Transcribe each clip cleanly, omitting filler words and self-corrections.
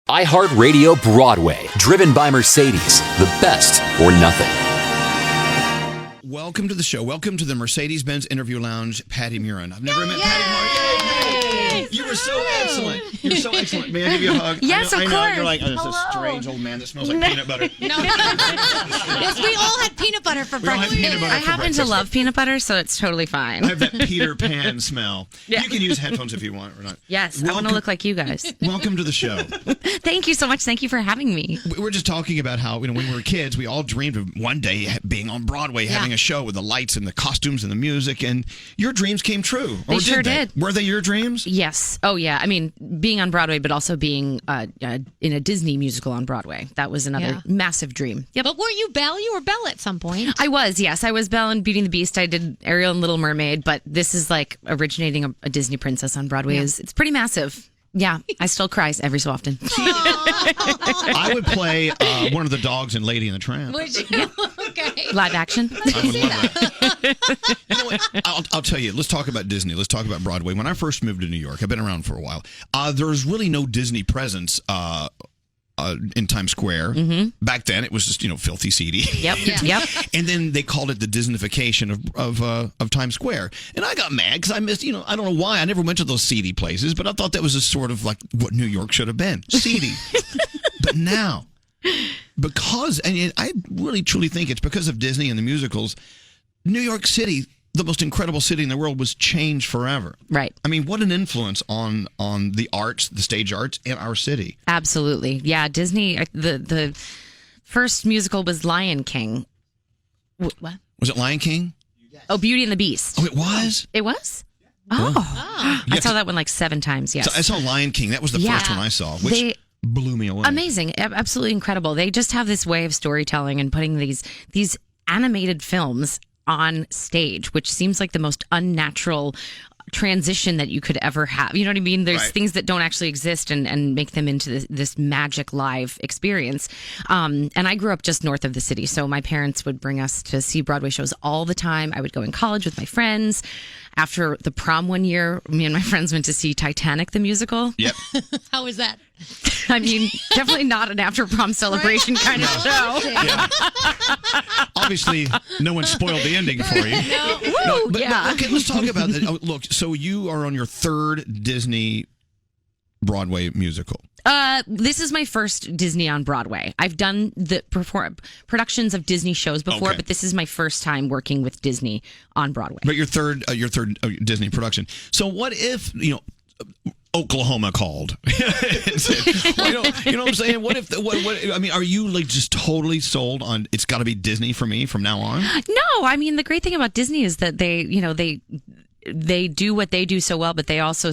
iHeartRadio Broadway, driven by Mercedes. The best or nothing. Welcome to the show. Welcome to the Mercedes-Benz Interview Lounge, Patti Murin. I've never met Patti Murin. You were so excellent. You were so excellent. May I give you a hug? Yes, I know, of course. You're like, oh, this is a strange old man that smells like peanut butter. No. Yes, we all had peanut butter for breakfast. I happen to love peanut butter, so it's totally fine. I have that Peter Pan smell. Yeah. You can use headphones if you want or not. Yes, I want to look like you guys. Welcome to the show. Thank you so much. Thank you for having me. We were just talking about how, when we were kids, we all dreamed of one day being on Broadway, having a show with the lights and the costumes and the music, and your dreams came true. They sure did. Were they your dreams? Yes. Oh, yeah. I mean, being on Broadway, but also being in a Disney musical on Broadway. That was another massive dream. Yep. But were you Belle? You were Belle at some point. I was, yes. I was Belle in Beauty and the Beast. I did Ariel and Little Mermaid, but this is like originating a Disney princess on Broadway. It's pretty massive. Yeah, I still cry every so often. I would play one of the dogs in Lady and the Tramp. Would you? Okay. Live action. I would love that. You know what? I'll tell you. Let's talk about Disney. Let's talk about Broadway. When I first moved to New York, I've been around for a while. There was really no Disney presence in Times Square. Mm-hmm. Back then, it was just filthy, seedy. Yep. Yep. And then they called it the Disneyfication of Times Square. And I got mad because I missed. I don't know why. I never went to those seedy places, but I thought that was just sort of like what New York should have been, seedy. But now, and I really truly think it's because of Disney and the musicals, New York City, the most incredible city in the world, was changed forever. Right. I mean, what an influence on the arts, the stage arts in our city. Absolutely. Yeah, Disney, the first musical was Lion King. What? Was it Lion King? Oh, Beauty and the Beast. Oh, it was? It was? Oh. I saw that one like 7 times, yes. So I saw Lion King. That was the first one I saw, which blew me away. Amazing. Absolutely incredible. They just have this way of storytelling and putting these animated films on stage, which seems like the most unnatural transition that you could ever have. You know what I mean? There's things that don't actually exist and make them into this magic live experience. And I grew up just north of the city, so my parents would bring us to see Broadway shows all the time. I would go in college with my friends. After the prom one year, me and my friends went to see Titanic the musical. Yep. How was that? I mean, definitely not an after prom celebration kind of show. Yeah. Obviously, no one spoiled the ending for you. No. But okay, let's talk about that. Oh, look, so you are on your 3rd Disney Broadway musical. This is my first Disney on Broadway. I've done the productions of Disney shows before, but this is my first time working with Disney on Broadway. But your third Disney production. So what if Oklahoma called? You know what I'm saying? What if? I mean, are you like just totally sold on? It's got to be Disney for me from now on. No, I mean the great thing about Disney is that they do what they do so well, but they also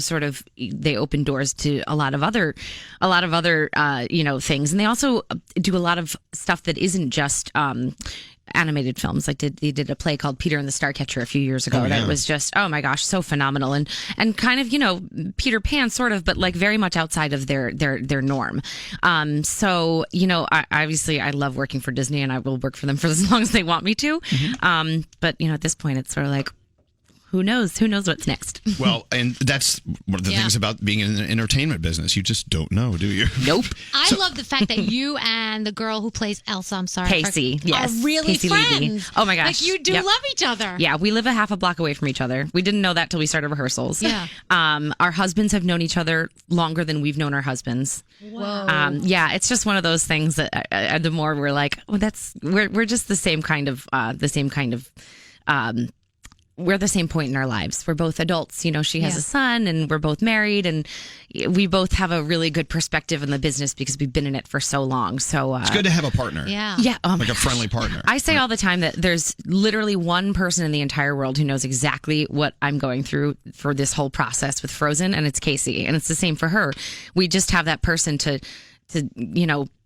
they open doors to a lot of other things, and they also do a lot of stuff that isn't just animated films. Like they did a play called Peter and the Starcatcher a few years ago that was just, oh my gosh, so phenomenal, and kind of Peter Pan sort of, but like very much outside of their norm. So obviously I love working for Disney, and I will work for them for as long as they want me to. Mm-hmm. But at this point it's sort of like, who knows what's next? Well, and that's one of the things about being in the entertainment business. You just don't know, do you? Nope. I love the fact that you and the girl who plays Elsa, I'm sorry, Casey, are really Casey friends. Levy. Oh my gosh. Like you do love each other. Yeah, we live a half a block away from each other. We didn't know that till we started rehearsals. Yeah. Our husbands have known each other longer than we've known our husbands. Whoa. Yeah, it's just one of those things that the more we're like, we're just the same kind of we're the same point in our lives. We're both adults. She has a son, and we're both married, and we both have a really good perspective in the business because we've been in it for so long. So it's good to have a partner. Yeah. Yeah. Like a friendly partner. I say all the time that there's literally one person in the entire world who knows exactly what I'm going through for this whole process with Frozen, and it's Casey. And it's the same for her. We just have that person to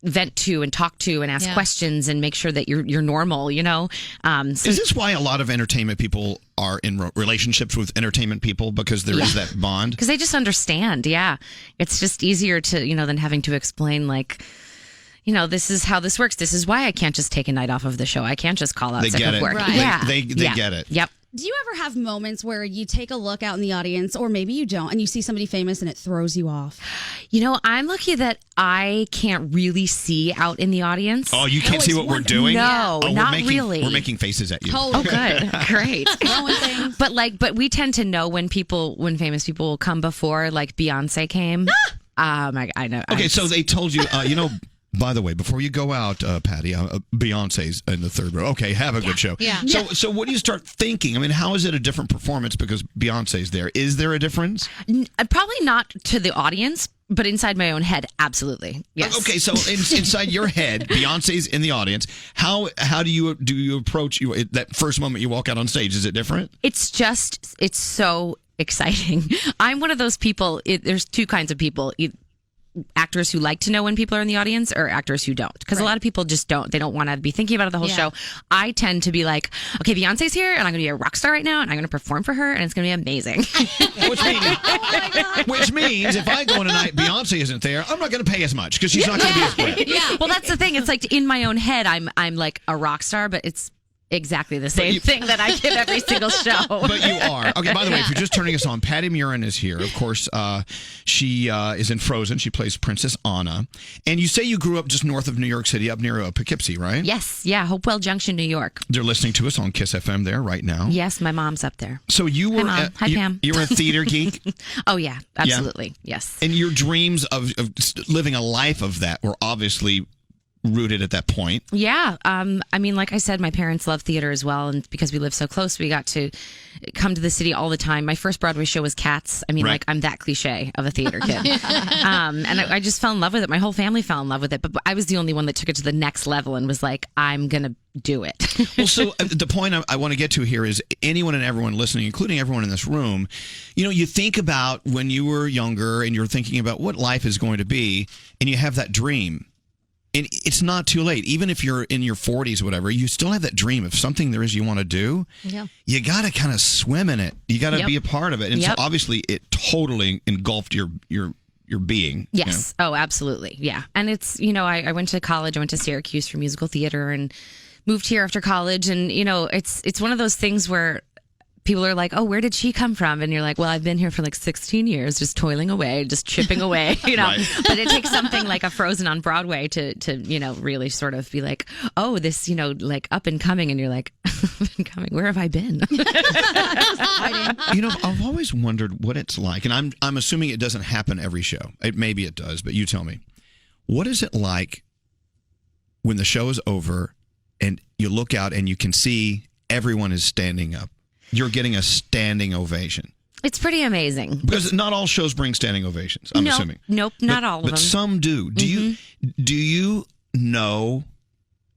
vent to and talk to and ask questions and make sure that you're normal, So, is this why a lot of entertainment people are in relationships with entertainment people, because there is that bond? Because they just understand. Yeah. It's just easier to, than having to explain like, this is how this works. This is why I can't just take a night off of the show. I can't just call out sick of work. Right. Yeah. They get it. Yep. Do you ever have moments where you take a look out in the audience, or maybe you don't, and you see somebody famous and it throws you off? You know, I'm lucky that I can't really see out in the audience. Oh, you can't see what we're doing? No, not really. We're making faces at you. Oh, good. Great. Throwing things. But we tend to know when famous people will come before, like Beyonce came. I know. Okay, so they told you, by the way, before you go out, Patty, Beyonce's in the third row. Okay, have a good show. Yeah. So what do you start thinking? I mean, how is it a different performance because Beyonce's there? Is there a difference? Probably not to the audience, but inside my own head, absolutely. Yes. Okay, so inside your head, Beyonce's in the audience. How do you approach that first moment you walk out on stage? Is it different? It's so exciting. I'm one of those people. There's two kinds of people. Actors who like to know when people are in the audience, or actors who don't, because a lot of people just don't. They don't want to be thinking about it the whole show. I tend to be like, okay, Beyonce's here and I'm going to be a rock star right now and I'm going to perform for her and it's going to be amazing. Which means if I go in tonight, Beyonce isn't there, I'm not going to pay as much because she's not going to be as great. Yeah. Well, that's the thing. It's like in my own head, I'm like a rock star, but it's exactly the same thing that I give every single show. But you are. Okay, by the way, if you're just turning us on, Patti Murin is here. Of course, she is in Frozen. She plays Princess Anna. And you say you grew up just north of New York City, up near Poughkeepsie, right? Yes. Yeah. Hopewell Junction, New York. They're listening to us on Kiss FM there right now. Yes, my mom's up there. So you were... Hi, Mom. Hi, Pam. You were a theater geek? Oh, yeah. Absolutely. Yeah. Yes. And your dreams of living a life of that were obviously rooted at that point. Yeah. I mean, like I said, my parents love theater as well. And because we live so close, we got to come to the city all the time. My first Broadway show was Cats. I mean, like, I'm that cliche of a theater kid. And I just fell in love with it. My whole family fell in love with it. But I was the only one that took it to the next level and was like, I'm going to do it. Well, so the point I want to get to here is anyone and everyone listening, including everyone in this room, you think about when you were younger and you're thinking about what life is going to be, and you have that dream. And it's not too late. Even if you're in your 40s or whatever, you still have that dream of something there is you want to do. Yeah. You got to kind of swim in it. You got to be a part of it. And so obviously it totally engulfed your being. Yes. Oh, absolutely. Yeah. And it's, I went to college. I went to Syracuse for musical theater and moved here after college. And, it's one of those things where people are like, oh, where did she come from? And you're like, well, I've been here for like 16 years, just toiling away, just chipping away, Right. But it takes something like a Frozen on Broadway to really sort of be like, oh, this, like up and coming. And you're like, up and coming, where have I been? I've always wondered what it's like. And I'm assuming it doesn't happen every show. Maybe it does, but you tell me. What is it like when the show is over and you look out and you can see everyone is standing up? You're getting a standing ovation. It's pretty amazing. Because not all shows bring standing ovations, I'm assuming. Nope, not all of them. But some do. Do you know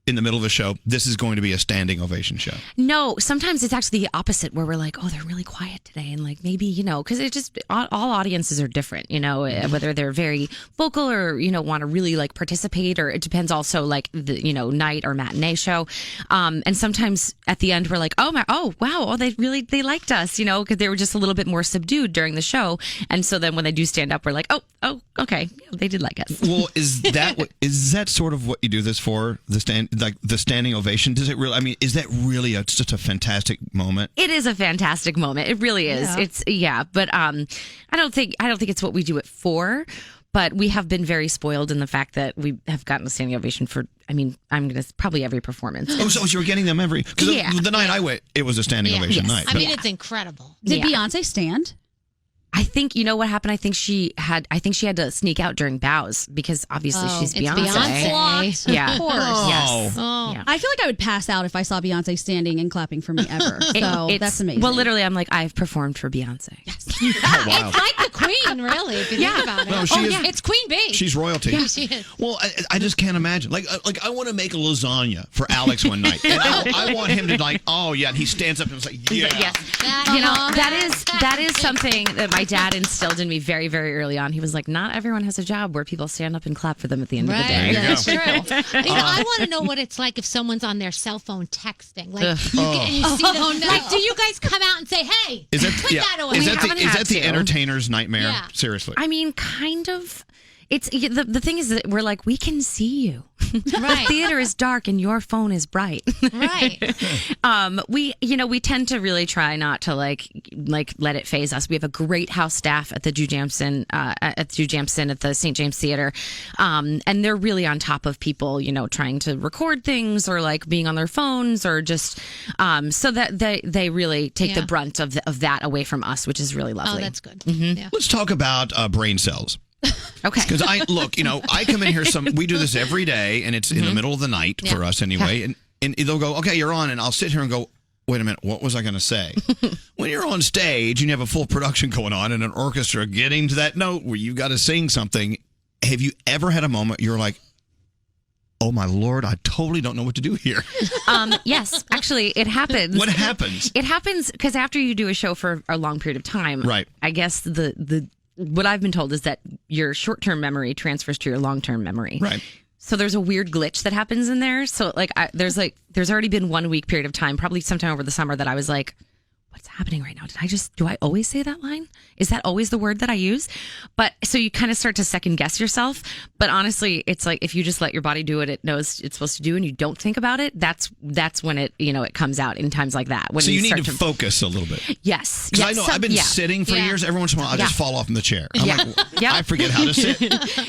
in the middle of a show, this is going to be a standing ovation show? No, sometimes it's actually the opposite where we're like, oh, they're really quiet today. And like maybe, because it just, all audiences are different, whether they're very vocal or, want to really like participate, or it depends also like the, night or matinee show. And sometimes at the end we're like, they liked us, because they were just a little bit more subdued during the show. And so then when they do stand up, we're like, oh, okay, they did like us. Well, is that sort of what you do this for, the standing ovation? Does it really? I mean, is that really such a fantastic moment? It is a fantastic moment. It really is. Yeah. It's but I don't think it's what we do it for. But we have been very spoiled in the fact that we have gotten a standing ovation for, I'm going to probably every performance. Oh, so you were getting them every, because the night I went, it was a standing ovation night. I mean, it's incredible. Did Beyonce stand? I think, what happened? I think she had to sneak out during bows because obviously she's Beyonce. Beyonce. Yeah. Of course. Yes. Oh. Yeah. I feel like I would pass out if I saw Beyonce standing and clapping for me ever. So that's amazing. Well, literally, I'm like, I've performed for Beyonce. Yes. Oh, wow. It's like the Queen, really, if you think about it. No, it's Queen Bee. She's royalty. Yeah, she is. Well, I just can't imagine. Like I want to make a lasagna for Alex one night. And I want him to and he stands up and is like, yeah. Yes. That is something that my dad instilled in me very, very early on. He was like, not everyone has a job where people stand up and clap for them at the end of the day. Yeah, that's true. I want to know what it's like if someone's on their cell phone texting. Like, you see them. Like, do you guys come out and say, hey, put that away? Is that the entertainer's nightmare? Yeah. Seriously. I mean, kind of. It's the thing is that we're like, we can see you. The theater is dark and your phone is bright. Right. We tend to really try not to like let it phase us. We have a great house staff at the Jujamson at the St. James Theater, and they're really on top of people, trying to record things or like being on their phones or just so that they really take the brunt of that away from us, which is really lovely. Oh, that's good. Mm-hmm. Yeah. Let's talk about brain cells. Okay. Because I come in here we do this every day, and it's in the middle of the night for us anyway, and they'll go, okay, you're on, and I'll sit here and go, wait a minute, what was I going to say? When you're on stage and you have a full production going on and an orchestra getting to that note where you got to sing something, have you ever had a moment you're like, oh my Lord, I totally don't know what to do here? Yes, actually, it happens. What happens? It happens because after you do a show for a long period of time, right? I guess what I've been told is that your short-term memory transfers to your long-term memory. Right. So there's a weird glitch that happens in there. So there's already been 1 week period of time, probably sometime over the summer, that I was like, what's happening right now? Do I always say that line? Is that always the word that I use? But so you kind of start to second guess yourself. But honestly, it's like if you just let your body do what it knows it's supposed to do and you don't think about it, that's when it comes out in times like that. When so you need to focus a little bit. Yes. Because I know I've been sitting for years. Every once in a while, I just fall off in the chair. I'm like, I forget how to sit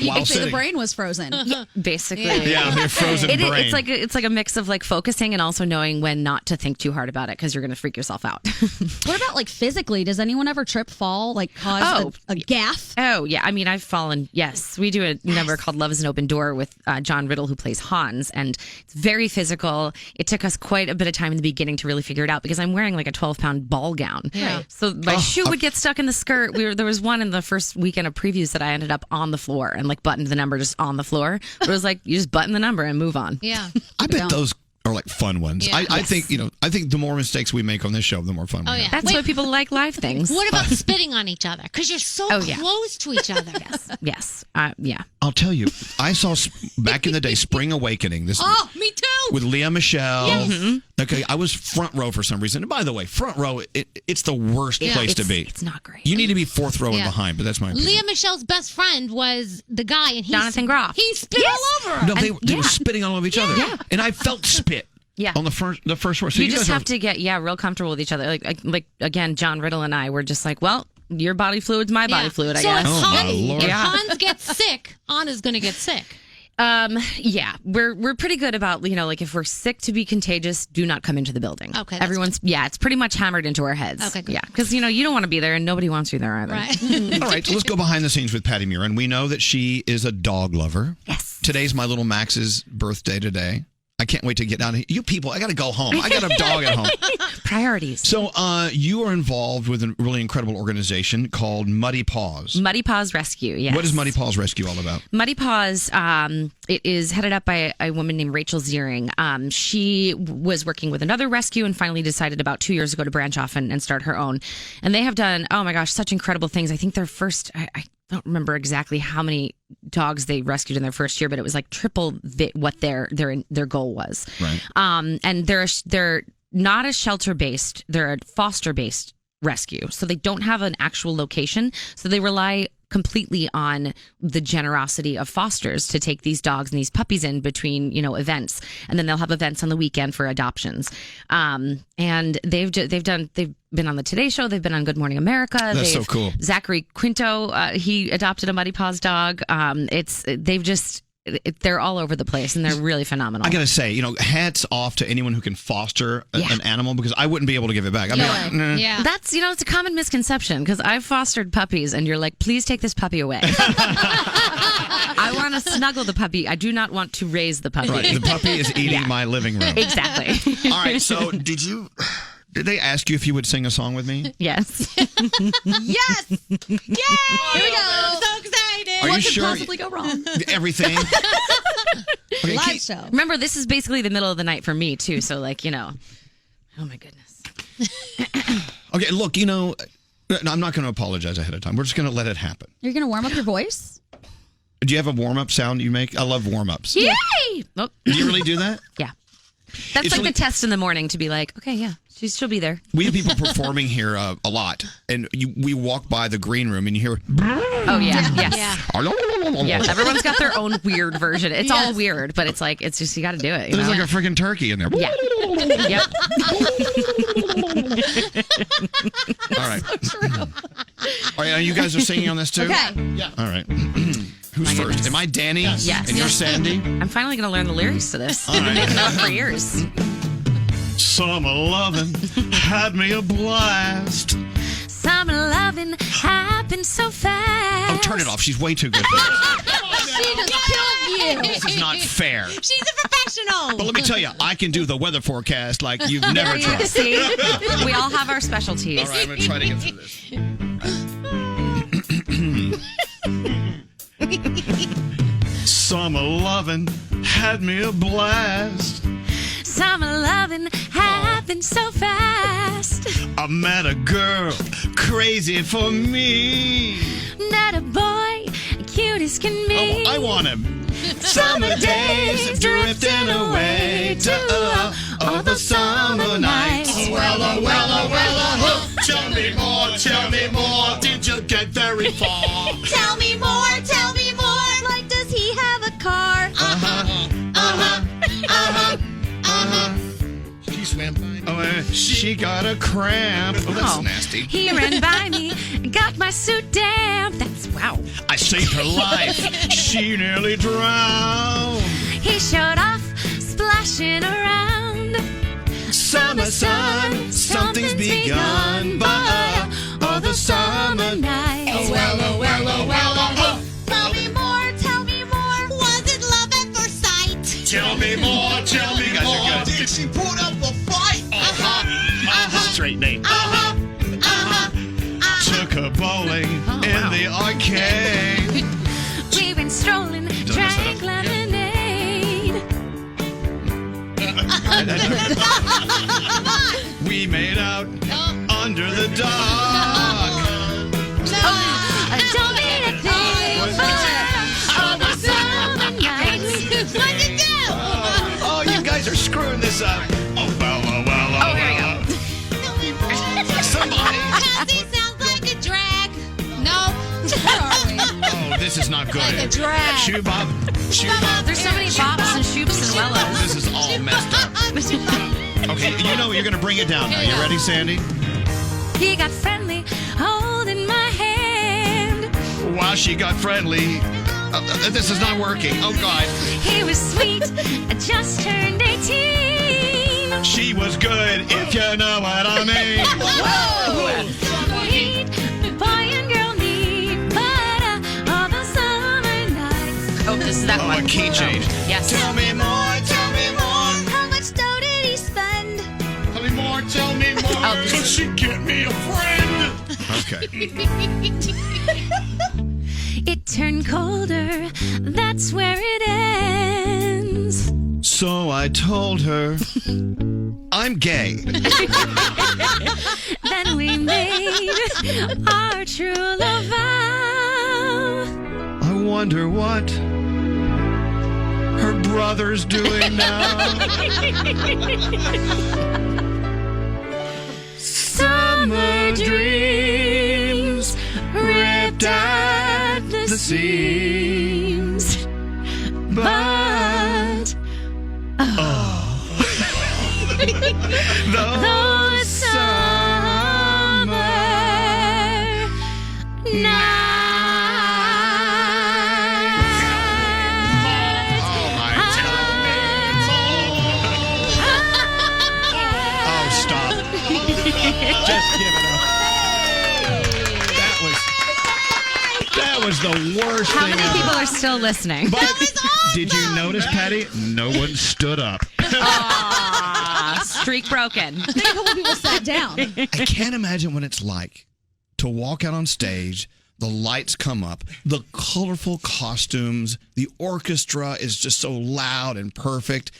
while sitting. The brain was frozen. Basically. Yeah, they're frozen brain. It's like a mix of like focusing and also knowing when not to think too hard about it because you're going to freak yourself out. What about like physically? Does anyone ever trip, fall, like cause a gaffe? Oh, yeah. I mean, I've fallen. Yes. We do a number called Love is an Open Door with John Riddle, who plays Hans. And it's very physical. It took us quite a bit of time in the beginning to really figure it out because I'm wearing like a 12-pound ball gown. Yeah. So my shoe would get stuck in the skirt. There was one in the first weekend of previews that I ended up on the floor and like buttoned the number just on the floor. But it was like, you just button the number and move on. Yeah. I bet those are like fun ones. Yeah. I think the more mistakes we make on this show, the more fun we have. That's why people like live things. What about spitting on each other? Because you're so close to each other. Yes. I'll tell you, I saw back in the day Spring Awakening. Oh, me too. With Leah Michelle. Yes. Mm-hmm. Okay, I was front row for some reason. And by the way, front row, it's the worst place to be. It's not great. You need to be fourth row and behind, but that's my opinion. Leah Michelle's best friend was the guy, and Jonathan Groff. He spit all over her. No, they were spitting all over each other. Yeah. And I felt spit. Yeah. On the first row. So you just have to get real comfortable with each other. Like again, John Riddle and I were just like, well, your body fluid's my body fluid, I guess. Oh, my Lord. If Hans gets sick, Anna's going to get sick. We're pretty good about, like if we're sick to be contagious, do not come into the building. Okay. It's pretty much hammered into our heads. Okay, good. Yeah. Because, you don't want to be there and nobody wants you there either. Right. All right, so let's go behind the scenes with Patti Murin. We know that she is a dog lover. Yes. Today's my little Max's birthday today. I can't wait to get down here. You people, I got to go home. I got a dog at home. Priorities. So you are involved with a really incredible organization called Muddy Paws. Muddy Paws Rescue, yes. What is Muddy Paws Rescue all about? Muddy Paws, it is headed up by a woman named Rachel Ziering. She was working with another rescue and finally decided about 2 years ago to branch off and start her own. And they have done, oh my gosh, such incredible things. I think their first, I don't remember exactly how many dogs they rescued in their first year, but it was like triple what their goal was. Right. And they're not a shelter-based, they're a foster-based rescue. So they don't have an actual location. So they rely completely on the generosity of fosters to take these dogs and these puppies in between, events. And then they'll have events on the weekend for adoptions. And they've been on the Today Show. They've been on Good Morning America. That's so cool. Zachary Quinto, he adopted a Muddy Paws dog. They're all over the place and they're really phenomenal. I got to say, hats off to anyone who can foster an animal because I wouldn't be able to give it back. I'd be like, nah. Yeah. That's, it's a common misconception because I've fostered puppies and you're like, please take this puppy away. I want to snuggle the puppy. I do not want to raise the puppy. Right. The puppy is eating my living room. Exactly. All right. So did they ask you if you would sing a song with me? Yes. Yes! Yay! Here we go. I'm so excited. Are What you could sure? possibly go wrong? Everything. Okay, Live show. Remember, this is basically the middle of the night for me, too. So, oh, my goodness. Okay, look, I'm not going to apologize ahead of time. We're just going to let it happen. You're going to warm up your voice? Do you have a warm-up sound you make? I love warm-ups. Yay! Oh. Do you really do that? Yeah. That's It's like really- the test in the morning to be like, okay, yeah, she'll be there. We have people performing here a lot, and we walk by the green room and you hear, Oh, yeah. Yes. Yeah. Yeah, everyone's got their own weird version. It's all weird, but it's like, it's just, you got to do it. There's like a freaking turkey in there. Yeah. Yep. All right. So true. All right, you guys are singing on this too? Okay. Yeah. All right. Who's first? Am I Danny? Yes. And you're Sandy? I'm finally going to learn the lyrics to this. All right. I've been known for years. Summer loving had me a blast. Summer loving happened so fast. Oh, turn it off. She's way too good for this. She just killed you. This is not fair. She's a professional. But let me tell you, I can do the weather forecast like you've never tried. See? We all have our specialties. All right, I'm going to try to get through this. Summer loving had me a blast. Summer loving happened so fast. I met a girl crazy for me. Not a boy, cute as can be. Oh, I want him. Summer days drifting away to all the summer nights. Well. Tell me more. Did you get very far? Tell me more. Like, does he have a car? She swam by. Oh, she got a cramp. Oh, that's nasty. He ran by me, got my suit damp. That's wow. I saved her life. She nearly drowned. He showed off, splashing around. Summer sun, something's begun by all the summer nights. Oh, well. Tell me more. Was it love at first sight? Tell me more. You guys are good. Did she put up a fight? Straight Nate. Took her bowling in the arcade. We went strolling, drank lemonade. We made out under the dock. Don't need a thing for all the summer nights. What'd you do? Oh, you guys are screwing this up. Oh, well. Oh, here we go. Somebody. Cassie sounds like a drag. No. Where are we? Oh, this is not good. Like a drag. Shoe Bob. There's so many bops and shoops and wellos. This is all messed up. Okay, you know you're going to bring it down now. You ready, Sandy? He got friendly, holding my hand. Wow, she got friendly. This is not working. Oh, God. He was sweet, I just turned 18. She was good, if you know what I mean. Whoa! Sweet, boy and girl need, but all the summer nights. Oh, this is that one. A key change. Yes. Tell me more. How much dough did he spend? Tell me more. Oh, Could she get me a friend? Okay. It turned colder, that's where it ends. So I told her, I'm gay. Then we made our true love vow. I wonder what her brother's doing now. Summer dreams ripped at the seams, but those summer nights. Just give it up. That was the worst How thing many ever. people are still listening? But did you notice, Patty? No one stood up. Aw, streak broken. A couple people sat down. I can't imagine what it's like to walk out on stage, the lights come up, the colorful costumes, the orchestra is just so loud and perfect,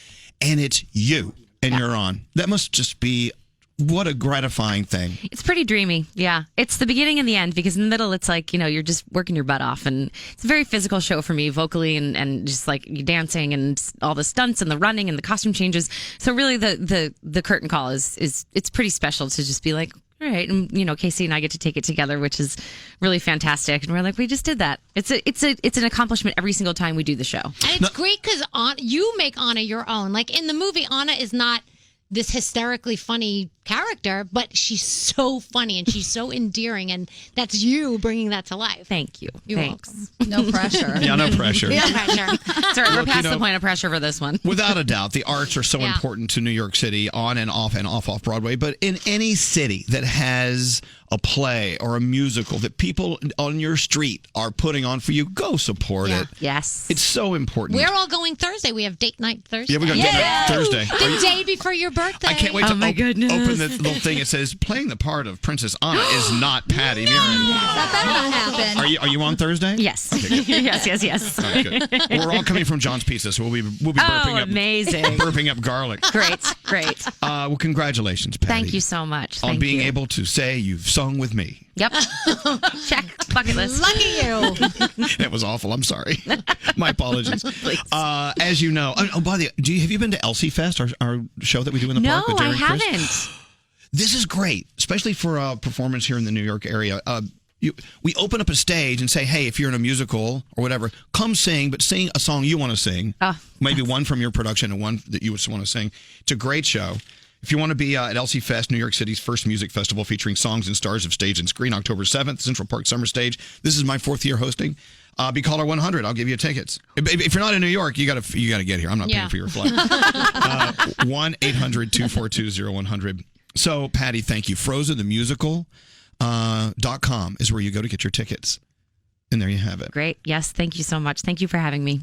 and it's you, and you're on. That must just be what a gratifying thing. It's pretty dreamy. Yeah. It's the beginning and the end, because in the middle, it's like, you're just working your butt off. And it's a very physical show for me, vocally and just like you dancing and all the stunts and the running and the costume changes. So really the curtain call is it's pretty special to just be like, all right. And, Casey and I get to take it together, which is really fantastic. And we're like, we just did that. It's an accomplishment every single time we do the show. And it's great because you make Anna your own. Like in the movie, Anna is not this hysterically funny character, but she's so funny and she's so endearing, and that's you bringing that to life. Thank you. Thanks. No pressure. Yeah, no pressure. No pressure. Sorry, we're past the point of pressure for this one. Without a doubt, the arts are so important to New York City, on and off Broadway. But in any city that has a play or a musical that people on your street are putting on for you, go support it. Yes. It's so important. We're all going Thursday. We have date night Thursday. Yeah, we got date night Thursday. The day before your birthday. I can't wait to goodness. open the little thing. It says, playing the part of Princess Anna is not Patti Murin. That better not happen. Are you on Thursday? Yes. Okay, good. yes. All right, good. We're all coming from John's Pizza, so we'll be burping up garlic. Great. Well, congratulations, Patti. Thank you so much. On being able to say you've sung with me. Yep. Check. Bucket list. Lucky you. That was awful. I'm sorry. My apologies. Please. As you know, by the way, have you been to Elsie Fest, our show that we do in the park with No, I Derek Chris? haven't. This is great, especially for a performance here in the New York area. We open up a stage and say, hey, if you're in a musical or whatever, come sing, but sing a song you want to sing. Maybe one from your production and one that you would want to sing. It's a great show. If you want to be at Elsie Fest, New York City's first music festival featuring songs and stars of stage and screen, October 7th, Central Park Summer Stage. This is my 4th year hosting. Be caller 100. I'll give you tickets. If you're not in New York, you got to get here. I'm not paying for your flight. 1-800-242-0100. So, Patti, thank you. FrozenTheMusical.com is where you go to get your tickets. And there you have it. Great. Yes. Thank you so much. Thank you for having me.